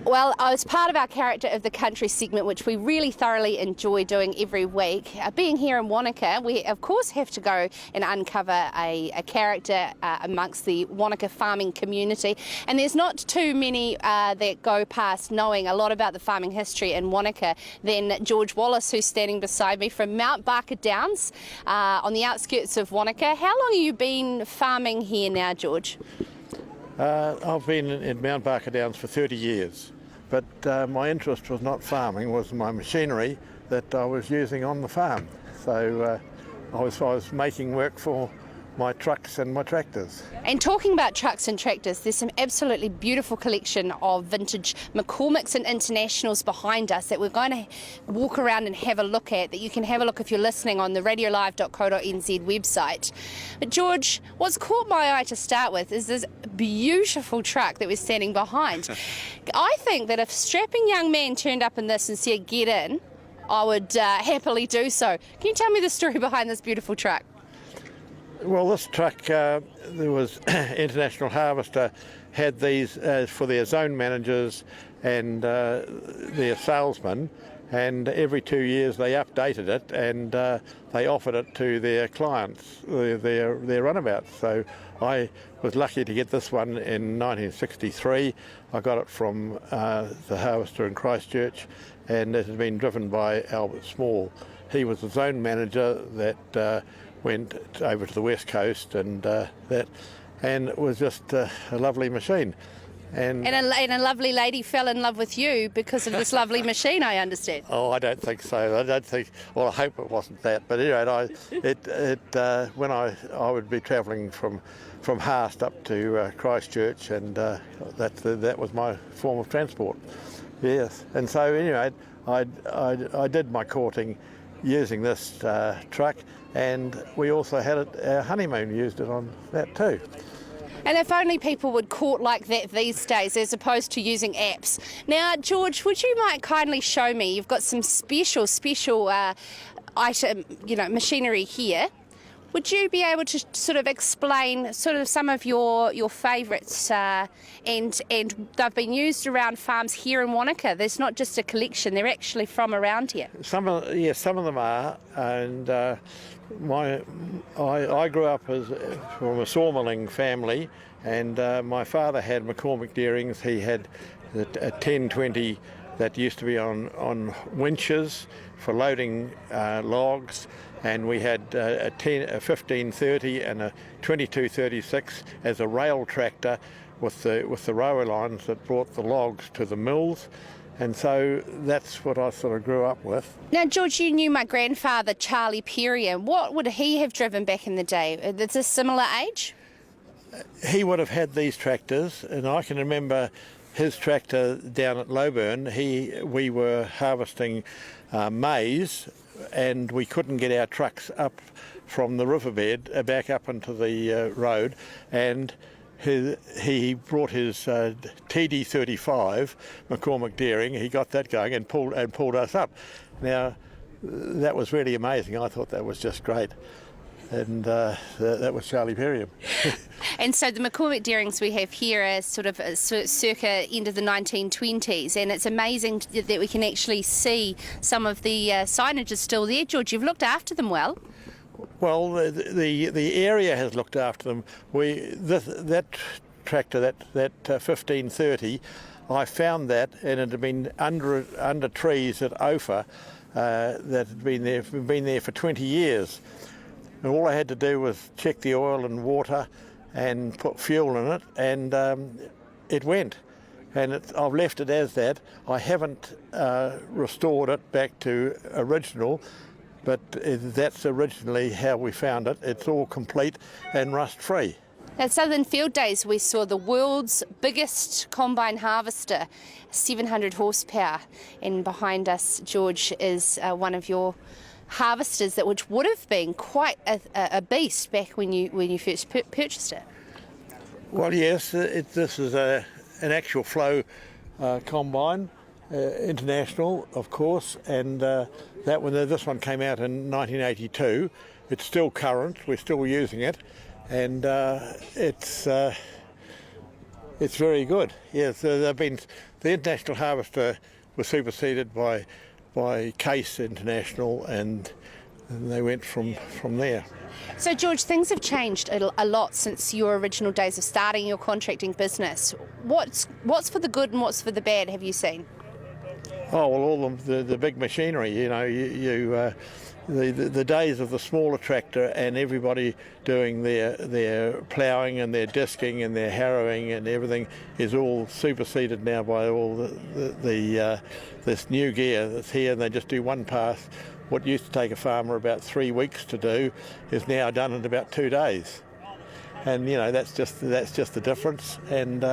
Well, I was part of our Character of the Country segment, which we really thoroughly enjoy doing every week. Being here in Wanaka, we of course have to go and uncover a character amongst the Wanaka farming community. And there's not too many that go past knowing a lot about the farming history in Wanaka than George Wallis, who's standing beside me from Mount Barker Downs on the outskirts of Wanaka. How long have you been farming here now, George? I've been in Mount Barker Downs for 30 years, but my interest was not farming, was my machinery that I was using on the farm. So I was making work for my trucks and my tractors. And talking about trucks and tractors, there's some absolutely beautiful collection of vintage McCormicks and Internationals behind us that we're going to walk around and have a look at, that you can have a look if you're listening on the radiolive.co.nz website. But George, what's caught my eye to start with is this beautiful truck that we're standing behind. I think that if a strapping young man turned up in this and said, "Get in," I would happily do so. Can you tell me the story behind this beautiful truck? Well, this truck, there was International Harvester, had these for their zone managers and their salesmen, and every 2 years they updated it and they offered it to their clients, their runabouts. So I was lucky to get this one in 1963. I got it from the Harvester in Christchurch, and it had been driven by Albert Small. He was the zone manager that went over to the west coast and it was just a lovely machine. And a lovely lady fell in love with you because of this lovely machine, I understand. Oh, I don't think so. I don't think. Well, I hope it wasn't that. But anyway, when I would be travelling from Haast up to Christchurch, and that was my form of transport. Yes, and so anyway, I did my courting using this truck, and we also had our honeymoon, used it on that too. And if only people would court like that these days as opposed to using apps. Now, George, would you might kindly show me, you've got some special item, machinery here. Would you be able to sort of explain sort of some of your favourites and they've been used around farms here in Wanaka? There's not just a collection, they're actually from around here. Some of them are, and I grew up from a sawmilling family, and my father had McCormick Deerings. He had a 1020 that used to be on winches for loading logs, and we had a 1530 and a 2236 as a rail tractor with the rower lines that brought the logs to the mills. And so that's what I sort of grew up with. Now, George, you knew my grandfather, Charlie Perrier. What would he have driven back in the day? Is a similar age? He would have had these tractors, and I can remember his tractor down at Lowburn. We were harvesting maize, and we couldn't get our trucks up from the riverbed back up into the road, and he brought his TD35 McCormick Deering. He got that going and pulled us up. Now that was really amazing. I thought that was just great, and that was Charlie Perrier. And so the McCormick Deerings we have here are sort of circa end of the 1920s, and it's amazing that we can actually see some of the signage is still there. George, you've looked after them well. Well, the area has looked after them. That tractor, that 1530, I found that, and it had been under trees at Ophir that had been there for 20 years. And all I had to do was check the oil and water and put fuel in it, and it went. And I've left it as that. I haven't restored it back to original, but that's originally how we found it. It's all complete and rust-free. At Southern Field Days, we saw the world's biggest combine harvester, 700 horsepower. And behind us, George, is one of your harvesters which would have been quite a beast back when you first purchased it. Well, yes, this is an actual flow combine. International, of course, and this one came out in 1982. It's still current. We're still using it, and It's very good. Yes, the International Harvester was superseded by Case International, and they went from there. So, George, things have changed a lot since your original days of starting your contracting business. What's for the good and what's for the bad, have you seen? Oh, well, all the big machinery, the days of the smaller tractor and everybody doing their ploughing and their disking and their harrowing and everything is all superseded now by all this new gear that's here, and they just do one pass. What used to take a farmer about 3 weeks to do is now done in about 2 days, and that's just the difference. And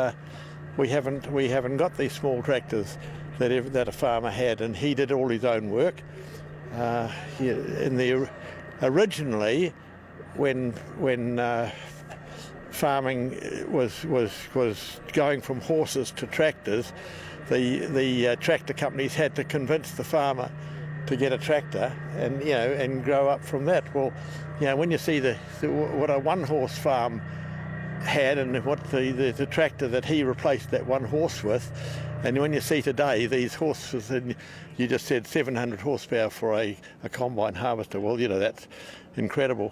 we haven't got these small tractors that a farmer had, and he did all his own work. Originally, when farming was going from horses to tractors, the tractor companies had to convince the farmer to get a tractor and grow up from that. Well, when you see what a one-horse farm had and what the tractor that he replaced that one horse with, and when you see today these horses, and you just said 700 horsepower for a combine harvester, well, that's incredible.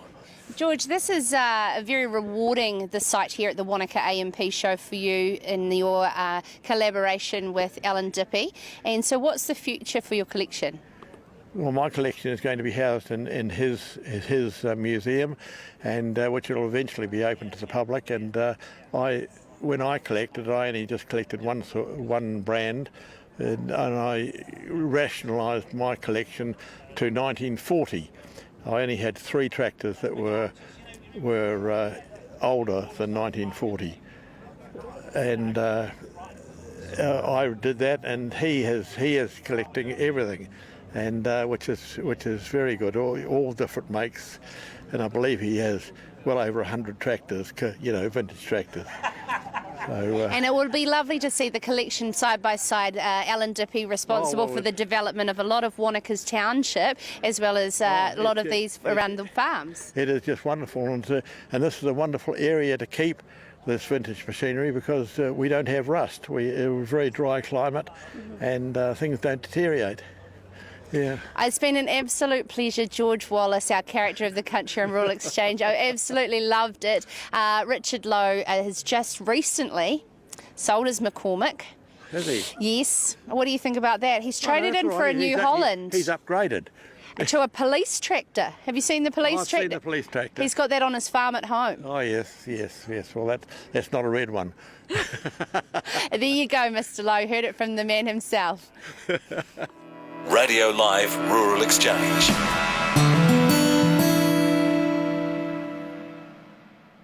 George, this is very rewarding, the site here at the Wanaka AMP show for you in your collaboration with Alan Dippy. And so what's the future for your collection? Well, my collection is going to be housed in his museum, and which will eventually be open to the public. And when I collected, I only just collected one brand, and I rationalised my collection to 1940. I only had 3 tractors that were older than 1940, and I did that. And he is collecting everything, and which is very good. All different makes, and I believe he has well over 100 tractors, vintage tractors. And it would be lovely to see the collection side by side. Alan Dippy responsible for the development of a lot of Wanaka's township, as well as a lot of these around the farms. It is just wonderful, and this is a wonderful area to keep this vintage machinery, because we don't have rust. We're a very dry climate, and things don't deteriorate. Yeah. It's been an absolute pleasure, George Wallis, our character of the Country and Rural Exchange. I absolutely loved it. Richard Lowe has just recently sold his McCormick. Has he? Yes. What do you think about that? He's traded in for a New Holland. He's upgraded. To a police tractor. Have you seen the police tractor? I've seen the police tractor. He's got that on his farm at home. Oh, yes. Well, that's not a red one. There you go, Mr. Lowe. Heard it from the man himself. Radio Live Rural Exchange.